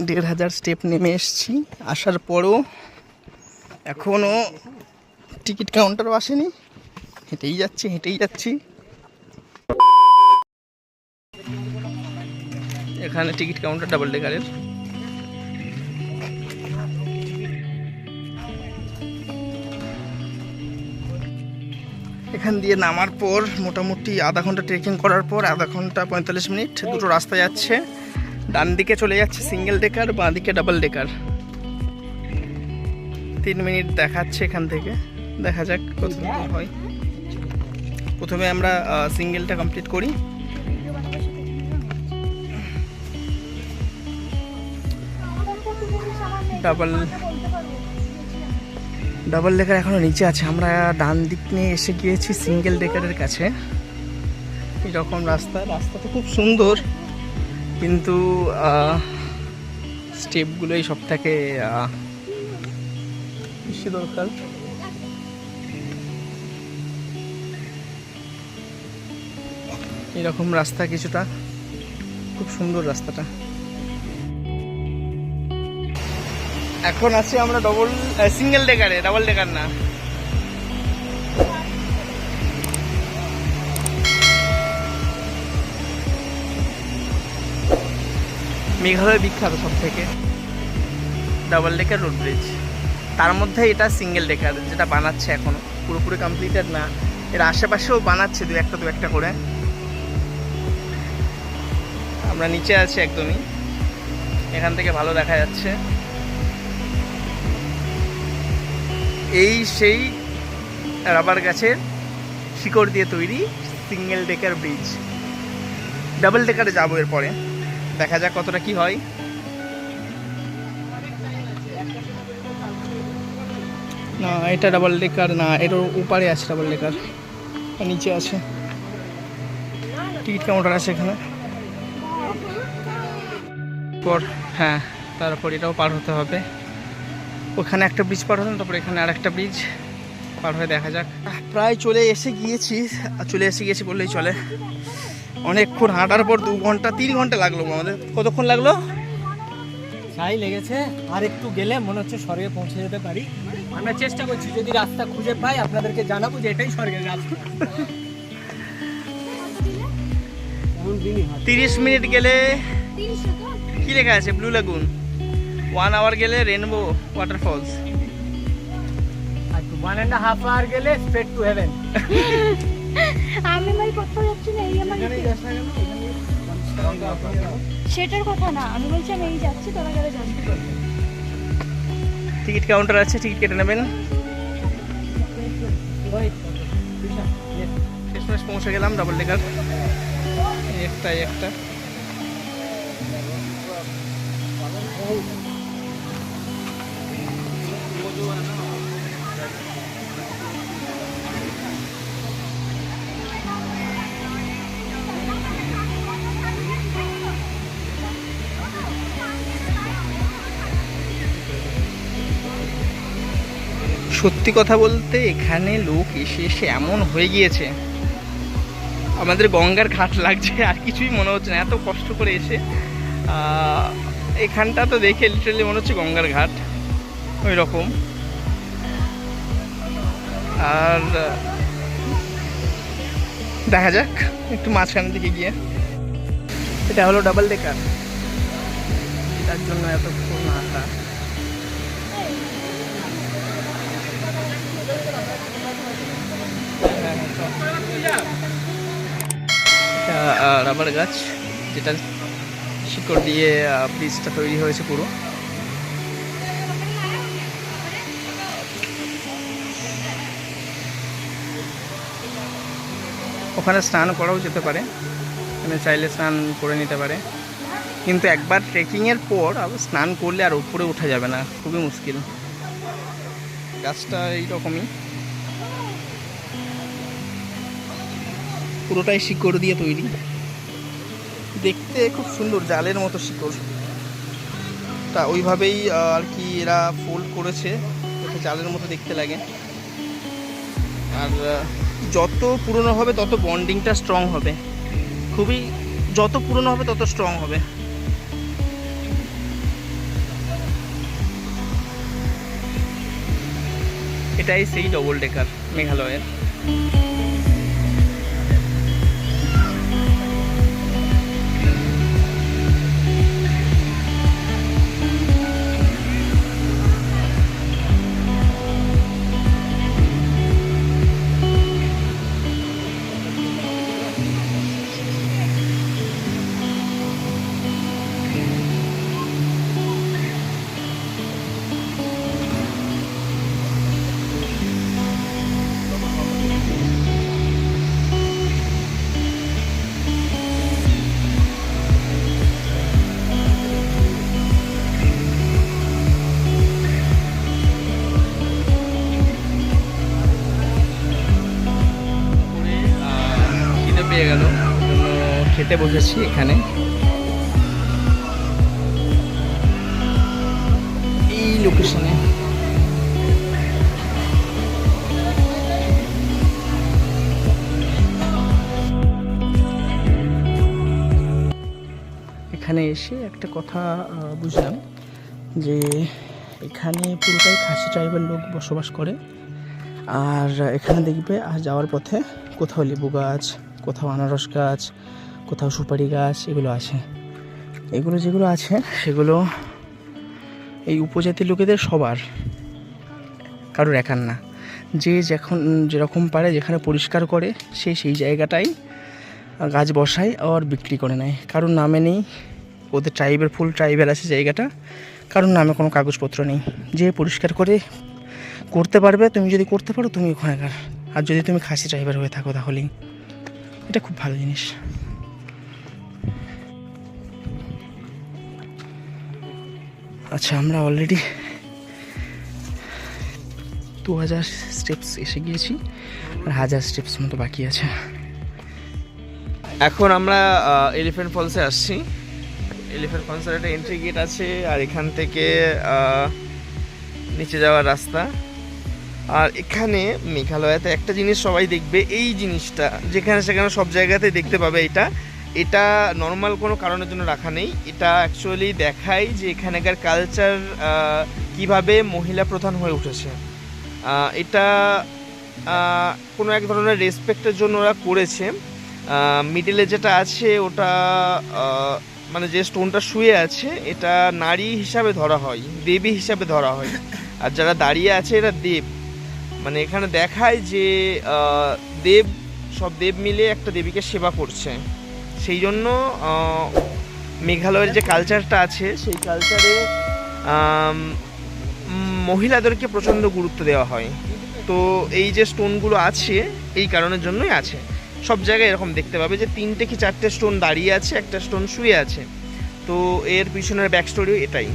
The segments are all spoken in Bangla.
1500 স্টেপ নেমে এসেছি। আসার পরও এখনও টিকিট কাউন্টারও আসেনি। হেঁটেই যাচ্ছি। এখানে টিকিট কাউন্টার ডাবল ডেকারের। এখান দিয়ে নামার পর মোটামুটি আধা ঘন্টা ট্রেকিং করার পর আধা ঘন্টা 45 মিনিট দুটো রাস্তা যাচ্ছে। ডান দিকে চলে যাচ্ছে সিঙ্গেল ডেকার, বাঁ দিকে ডাবল ডেকার। 3 মিনিট দেখাচ্ছে এখান থেকে, দেখা যাক কত দূর হয়। প্রথমে আমরা সিঙ্গেলটা কমপ্লিট করি। ডাবল ডেকার এখনো নিচে আছে। আমরা ডান দিক নিয়ে এসে গিয়েছি সিঙ্গেল ডেকারের কাছে। এরকম রাস্তা তো খুব সুন্দর, কিন্তু স্টেপগুলোই সব থেকে বেশি দরকার। এরকম রাস্তা কিছুটা, খুব সুন্দর রাস্তাটা। এখন আছি আমরা সিঙ্গেল ডেকারে, ডাবল ডেকার না। মেঘালয় বিখ্যাত সব থেকে ডাবল ডেকার রোড ব্রিজ। তার মধ্যে এটা সিঙ্গেল ডেকার যেটা বানাচ্ছে, এখনো পুরোপুরি কমপ্লিটেড না। এর আশেপাশেও বানাচ্ছে দু একটা করে। আমরা নিচে আছি একদমই, এখান থেকে ভালো দেখা যাচ্ছে। এই সেই রাবার গাছের শিকড় দিয়ে তৈরি সিঙ্গেল ডেকার ব্রিজ। ডাবল ডেকারে যাবো এরপরে, দেখা যাক কতটা কি হয়। না, এটা ডাবল ডেকার না, এর উপরে আছে ডাবল ডেকার, নিচে আছে। টিকিট কাউন্টার আছে এখানে। হ্যাঁ, তারপর এটাও পার হতে হবে। ওখানে একটা ব্রিজ পার হলাম, তারপর এখানে আর একটা ব্রিজ পার হয়ে দেখা যাক। প্রায় চলে এসে গিয়েছি বললেই চলে। অনেকক্ষণ হাঁটার পর 2 ঘন্টা 3 ঘন্টা লাগলো আমাদের। কতক্ষণ লাগলো? তাই লেগেছে। আর একটু গেলে মনে হচ্ছে স্বর্গে পৌঁছে যেতে পারি। আমরা চেষ্টা করছি, যদি রাস্তা খুঁজে পাই আপনাদেরকে জানাবো যে এটাই স্বর্গের রাস্তা। 30 মিনিট গেলে কি লেখা আছে? ব্লু লাগুন। 1 আওয়ার গেলে রেনবো ওয়াটারফলস। আর 1.5 আওয়ার গেলে স্ট্রেট টু হেভেন। আমি ভাই কোথাও যাচ্ছি না, এই আমার সেটার কথা না, আমি বলছি আমি এই যাচ্ছি, তোরা গেলে জানতে পারবি। টিকিট কাউন্টার আছে, টিকিট কেটে নেবেন। শেষমেশ পৌঁছে গেলাম ডাবল ডেকার। একটা সত্যি কথা বলতে এখানে লোক এসে এমন হয়ে গিয়েছে, আমাদের গঙ্গার ঘাট লাগছে, আর কিছুই মনে হচ্ছে না। এত কষ্ট করে এসে এখানটা তো দেখে লিটারালি মনে হচ্ছে গঙ্গার ঘাট ওই রকম। আর দেখা যাক একটু মাঝখানের দিকে গিয়ে। এটা হলো ডাবল ডেকার, এটার জন্য এতক্ষণ হাঁটা। রাবার গাছ, যেটা শিকড় দিয়ে ব্রিজটা তৈরি হয়েছে পুরো। ওখানে স্নান করাও যেতে পারে, মানে চাইলে স্নান করে নিতে পারে, কিন্তু একবার ট্রেকিংয়ের পর আবার স্নান করলে আর উপরে ওঠা যাবে না, খুবই মুশকিল। গাছটা এইরকমই, পুরোটাই শিকড় দিয়ে তৈরি। দেখতে খুব সুন্দর, জালের মতো শিকড়। তা ওইভাবেই আর কি এরা ফোল্ড করেছে যাতে জালের মতো দেখতে লাগে। আর যত পুরনো হবে তত বন্ডিংটা স্ট্রং হবে, যত পুরনো হবে তত স্ট্রং হবে। এটাই সেই ডবল ডেকার মেঘালয়ের। খিদে পেয়ে গেল, খেতে বসেছি এখানে। এই লোকেশনে এখানে এসে একটা কথা বুঝলাম যে এখানে পুরোটাই খাসি ট্রাইবের লোক বসবাস করে। আর এখানে দেখবে আর যাওয়ার পথে কোথাও লেবু গাছ, কোথাও আনারস গাছ, কোথাও সুপারি গাছ, এগুলো আছে। এগুলো যেগুলো আছে সেগুলো এই উপজাতির লোকেদের সবার, কারোর একার না। যে যখন যেরকম পারে যেখানে পরিষ্কার করে সে সেই জায়গাটাই গাছ বসায় আর বিক্রি করে নেয়। কারোর নামে নেই, ওদের ট্রাইবের ফুল ট্রাইবের আছে জায়গাটা, কারোর নামে কোনো কাগজপত্র নেই। যে পরিষ্কার করে করতে পারবে, তুমি যদি করতে পারো তুমি ওখানকার, আর যদি তুমি খাসি ট্রাইবার হয়ে থাকো তাহলেই। এটা খুব ভালো জিনিস। আচ্ছা, আমরা অলরেডি 2000 স্টেপস এসে গিয়েছি, আর 1000 স্টেপস মতো বাকি আছে। এখন আমরা এলিফ্যান্ট ফলসে আসছি। এলিফ্যান্ট ফলসের একটা এন্ট্রি গেট আছে, আর এখান থেকে নিচে যাওয়ার রাস্তা। আর এখানে মেঘালয়াতে একটা জিনিস সবাই দেখবে, এই জিনিসটা যেখানে সেখানে সব জায়গাতে দেখতে পাবে। এটা নর্মাল কোনো কারণের জন্য রাখা নেই। এটা অ্যাকচুয়ালি দেখায় যে এখানকার কালচার কিভাবে মহিলা প্রধান হয়ে উঠেছে। এটা কোনো এক ধরনের রেসপেক্টের জন্য ওরা করেছে। মিডলে যেটা আছে ওটা মানে যে স্টোনটা শুয়ে আছে এটা নারী হিসাবে ধরা হয়, দেবী হিসাবে ধরা হয়। আর যারা দাঁড়িয়ে আছে এরা দেব। মানে এখানে দেখায় যে দেব, সব দেব মিলে একটা দেবীকে সেবা করছে। সেই জন্য মেঘালয়ের যে কালচারটা আছে সেই কালচারে মহিলাদেরকে প্রচণ্ড গুরুত্ব দেওয়া হয়। তো এই যে স্টোনগুলো আছে এই কারণের জন্যই আছে। সব জায়গায় এরকম দেখতে পাবে যে 3টে কি 4টে স্টোন দাঁড়িয়ে আছে, একটা স্টোন শুয়ে আছে। তো এর পিছনের ব্যাক স্টোরিও এটাই।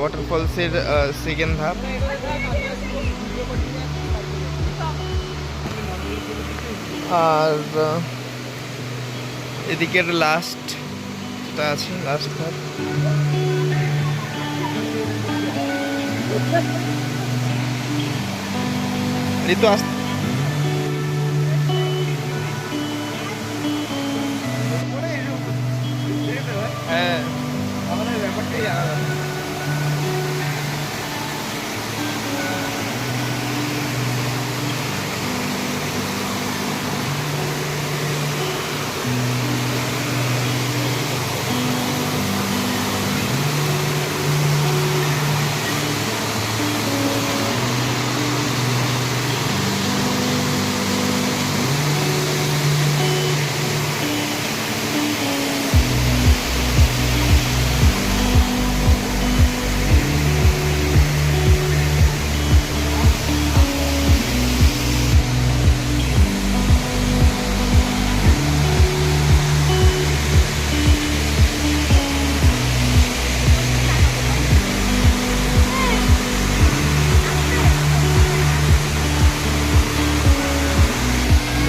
ওয়াটারফলসের সেকেন্ড ধাপ। আর এদিকের লাস্টটা আছে, লাস্ট ধাপ। এই তো আসতে হ্যাঁ, আমাদের ব্যাপারটাই আলাদা।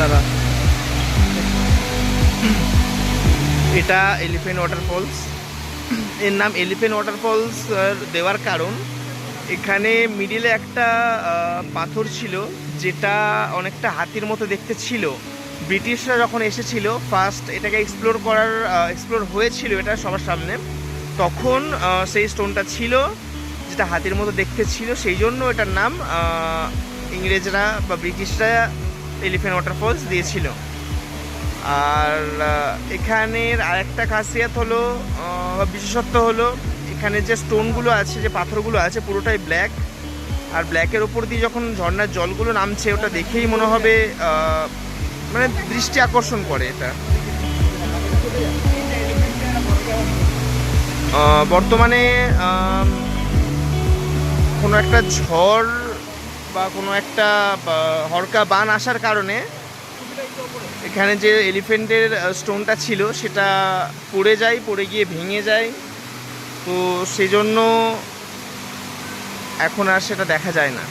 দাদা, এটা এলিফ্যান্ট ওয়াটারফলস। এর নাম এলিফ্যান্ট ওয়াটারফলস দেওয়ার কারণ এখানে মিডিলে একটা পাথর ছিল যেটা অনেকটা হাতির মতো দেখতে ছিল। ব্রিটিশরা যখন এসেছিল ফার্স্ট এটাকে এক্সপ্লোর হয়েছিল এটা সবার সামনে, তখন সেই স্টোনটা ছিল কিছুটা হাতির মতো দেখতে ছিল, সেই জন্য এটার নাম ইংরেজরা বা ব্রিটিশরা এলিফ্যান্ট ওয়াটারফলস দিয়েছিল। আর এখানের আরেকটা খাসিয়াত হলো বা বিশেষত্ব হলো এখানে যে স্টোনগুলো আছে, যে পাথরগুলো আছে, পুরোটাই ব্ল্যাক। আর ব্ল্যাকের ওপর দিয়ে যখন ঝর্ণার জলগুলো নামছে, ওটা দেখেই মনে হবে মানে দৃষ্টি আকর্ষণ করে এটা। বর্তমানে কোনো একটা ঝড় বা কোনো একটা হরকা বান আসার কারণে এখানে যে এলিফ্যান্টের স্টোনটা ছিল সেটা পড়ে গিয়ে ভেঙে যায়। তো সেই জন্য এখন আর সেটা দেখা যায় না।